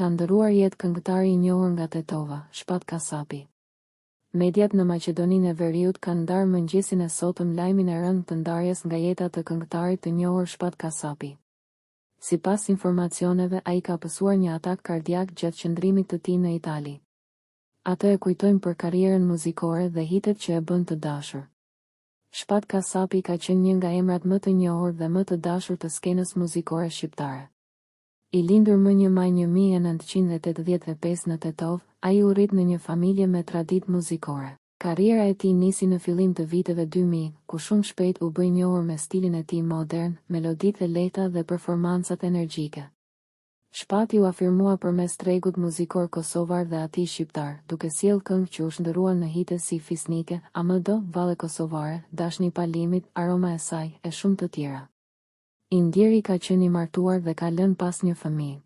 ka ndëruar jetë këngëtari i njohur nga Tetova, Shpat Kasapi. Mediat në Maqedoninë e Veriut kanë ndarë mëngjesin e sotëm lajmin e rënd të ndarjes nga jeta të këngëtarit të njohur Shpat Kasapi. Sipas informacioneve, ai ka pësuar një atak kardiak gjatë qëndrimit të tij në Itali. Atë e kujtojmë për karrierën muzikore dhe hitet që e bën të dashur. Shpat Kasapi ka qenë një nga emrat më të njohur dhe më të dashur të skenës muzikore shqiptare. I lindur më 1 maj 1985 në Tetov, ai u rrit në një familje me traditë muzikore. Karriera e tij nisi në fillim të viteve 2000, ku shumë shpejt u bë i njohur me stilin e tij modern, meloditë e lehta dhe performancat energjike. Shpati u afirmua përmes tregut muzikor kosovar dhe atij shqiptar, duke sjellë këngë që u shndërruan në hite si Fisnike, Amdo, Valle Kosovare, Dashni Palimit, Aroma e saj, e shumë të tjera. I ndjeri ka qenë i martuar dhe ka lënë pas një fëmijë.